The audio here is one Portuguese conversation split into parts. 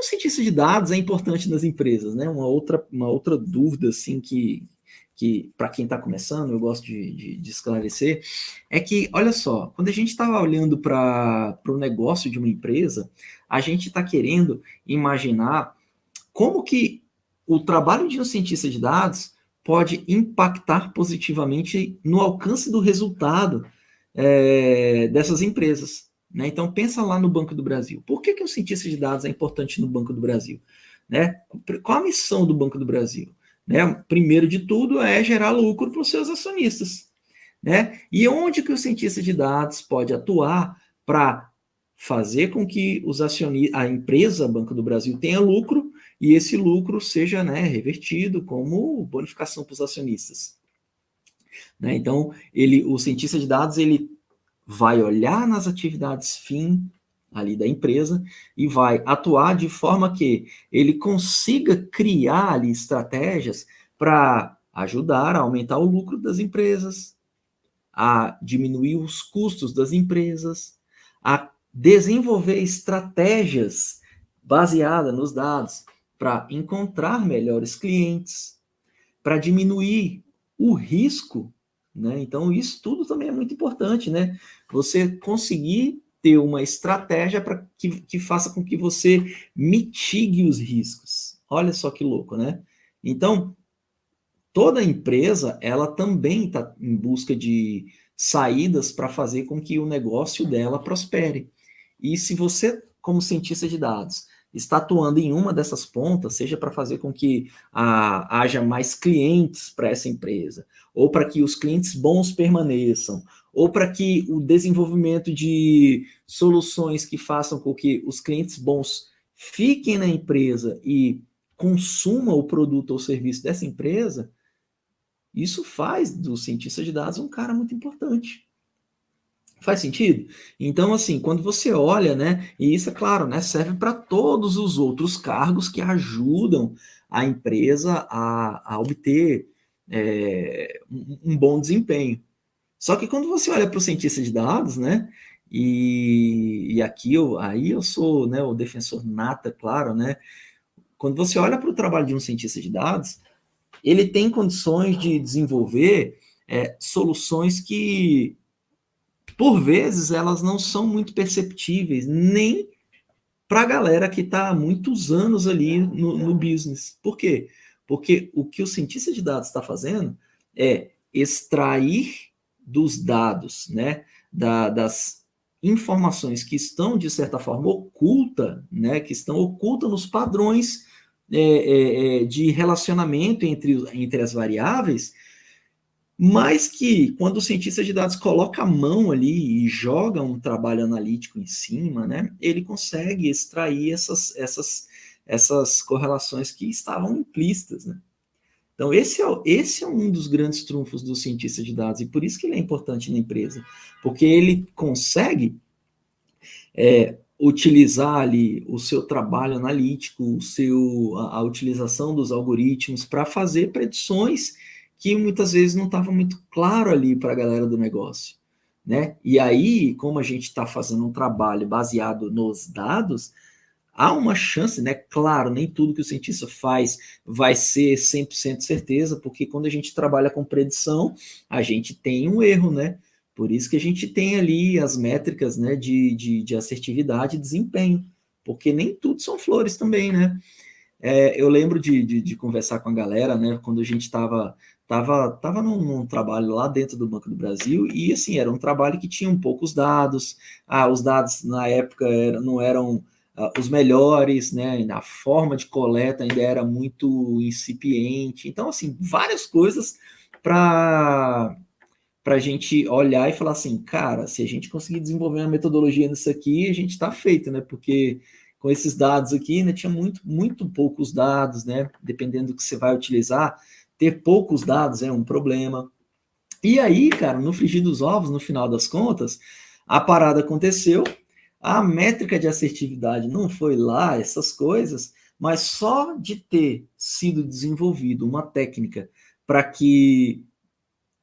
o cientista de dados é importante nas empresas, né? Uma outra dúvida, assim, que para quem está começando, eu gosto de esclarecer, é que, olha só, quando a gente estava olhando para o negócio de uma empresa, a gente está querendo imaginar como que o trabalho de um cientista de dados pode impactar positivamente no alcance do resultado dessas empresas. Né? Então, pensa lá no Banco do Brasil. Por que um cientista de dados é importante no Banco do Brasil? Né? Qual a missão do Banco do Brasil? Né? Primeiro de tudo é gerar lucro para os seus acionistas. Né? E onde que o cientista de dados pode atuar para fazer com que os acionistas, a empresa Banco do Brasil tenha lucro e esse lucro seja, né, revertido como bonificação para os acionistas. Né? Então, o cientista de dados ele vai olhar nas atividades fim ali da empresa e vai atuar de forma que ele consiga criar ali estratégias para ajudar a aumentar o lucro das empresas, a diminuir os custos das empresas, a desenvolver estratégias baseadas nos dados para encontrar melhores clientes, para diminuir o risco, né? Então, isso tudo também é muito importante, né? Você conseguir ter uma estratégia para que faça com que você mitigue os riscos. Olha só que louco, né? Então, toda empresa, ela também está em busca de saídas para fazer com que o negócio dela prospere. E se você, como cientista de dados, está atuando em uma dessas pontas, seja para fazer com que haja mais clientes para essa empresa, ou para que os clientes bons permaneçam, ou para que o desenvolvimento de soluções que façam com que os clientes bons fiquem na empresa e consumam o produto ou serviço dessa empresa, isso faz do cientista de dados um cara muito importante. Faz sentido? Então, assim, quando você olha, né, e isso é claro, né, serve para todos os outros cargos que ajudam a empresa a obter um bom desempenho. Só que quando você olha para o cientista de dados, né, e aqui aí eu sou, né, o defensor nata, claro, né, quando você olha para o trabalho de um cientista de dados, ele tem condições de desenvolver soluções que, por vezes, elas não são muito perceptíveis, nem para a galera que está há muitos anos ali no business. Por quê? Porque o que o cientista de dados está fazendo é extrair dos dados, né, das informações que estão, de certa forma, ocultas, né, que estão ocultas nos padrões de relacionamento entre as variáveis, mas que, quando o cientista de dados coloca a mão ali e joga um trabalho analítico em cima, né, ele consegue extrair essas correlações que estavam implícitas. Né? Então, esse é um dos grandes trunfos do cientista de dados, e por isso que ele é importante na empresa, porque ele consegue utilizar ali o seu trabalho analítico, a utilização dos algoritmos para fazer predições que muitas vezes não estava muito claro ali para a galera do negócio. Né? E aí, como a gente está fazendo um trabalho baseado nos dados, há uma chance, né? Claro, nem tudo que o cientista faz vai ser 100% certeza, porque quando a gente trabalha com predição, a gente tem um erro, né? Por isso que a gente tem ali as métricas, né, de assertividade e desempenho, porque nem tudo são flores também, né? Eu lembro de conversar com a galera, né, quando a gente estava num trabalho lá dentro do Banco do Brasil, e assim, era um trabalho que tinha poucos dados, os dados na época não eram os melhores, né, a forma de coleta ainda era muito incipiente, então assim, várias coisas para a gente olhar e falar assim, cara, se a gente conseguir desenvolver uma metodologia nisso aqui, a gente está feito, né? Porque com esses dados aqui, né, tinha muito poucos dados, né? Dependendo do que você vai utilizar, ter poucos dados é um problema. E aí, cara, no frigir dos ovos, no final das contas, a parada aconteceu, a métrica de assertividade não foi lá, essas coisas, mas só de ter sido desenvolvido uma técnica para que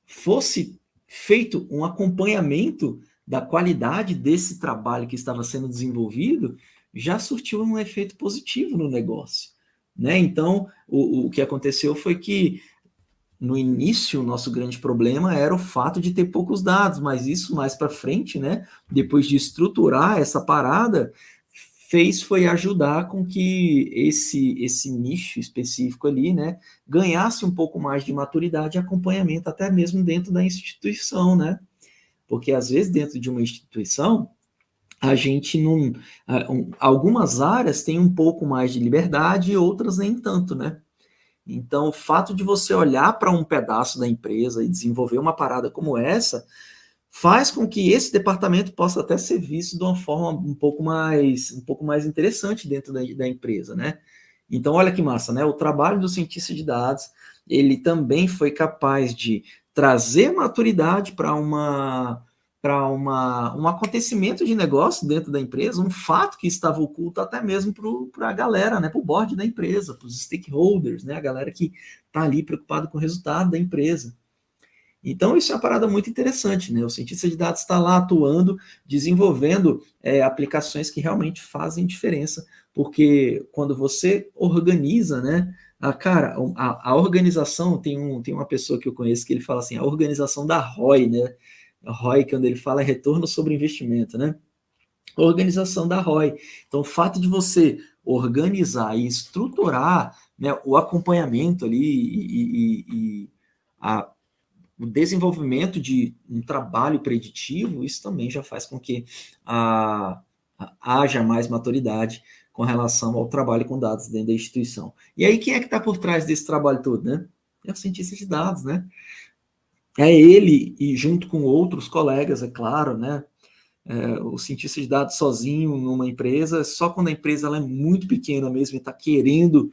fosse feito um acompanhamento da qualidade desse trabalho que estava sendo desenvolvido, já surtiu um efeito positivo no negócio, né? Então, o que aconteceu foi que no início, o nosso grande problema era o fato de ter poucos dados, mas isso mais para frente, né, depois de estruturar essa parada, foi ajudar com que esse nicho específico ali, né, ganhasse um pouco mais de maturidade e acompanhamento até mesmo dentro da instituição, né? Porque às vezes dentro de uma instituição a gente não, algumas áreas têm um pouco mais de liberdade e outras nem tanto, né? Então, o fato de você olhar para um pedaço da empresa e desenvolver uma parada como essa, faz com que esse departamento possa até ser visto de uma forma um pouco mais interessante dentro da empresa, né? Então, olha que massa, né? O trabalho do cientista de dados, ele também foi capaz de trazer maturidade um acontecimento de negócio dentro da empresa, um fato que estava oculto até mesmo para a galera, né, para o board da empresa, para os stakeholders, né, a galera que está ali preocupada com o resultado da empresa. Então, isso é uma parada muito interessante, né? O cientista de dados está lá atuando, desenvolvendo aplicações que realmente fazem diferença, porque quando você organiza, né? A organização, tem uma pessoa que eu conheço que ele fala assim, a organização da ROI, né? A ROI, quando ele fala, é retorno sobre investimento, né? A organização da ROI. Então, o fato de você organizar e estruturar, né, o acompanhamento ali a, o desenvolvimento de um trabalho preditivo, isso também já faz com que haja mais maturidade com relação ao trabalho com dados dentro da instituição. E aí, quem é que está por trás desse trabalho todo, né? É o cientista de dados, né? É ele, e junto com outros colegas, é claro, né? O cientista de dados sozinho numa empresa, só quando a empresa ela é muito pequena mesmo e está querendo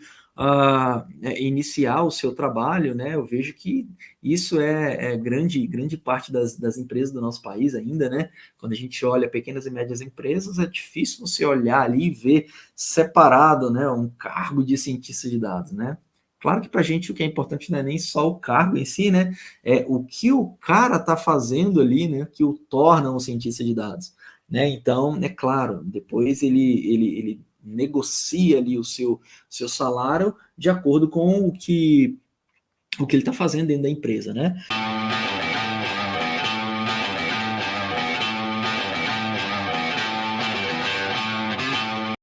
iniciar o seu trabalho, né? Eu vejo que isso é grande parte das empresas do nosso país ainda, né? Quando a gente olha pequenas e médias empresas, é difícil você olhar ali e ver separado, né, um cargo de cientista de dados, né? Claro que para a gente o que é importante não é nem só o cargo em si, né? É o que o cara está fazendo ali, né? Que o torna um cientista de dados, né? Então, é claro, depois ele negocia ali o seu salário de acordo com o que ele está fazendo dentro da empresa, né?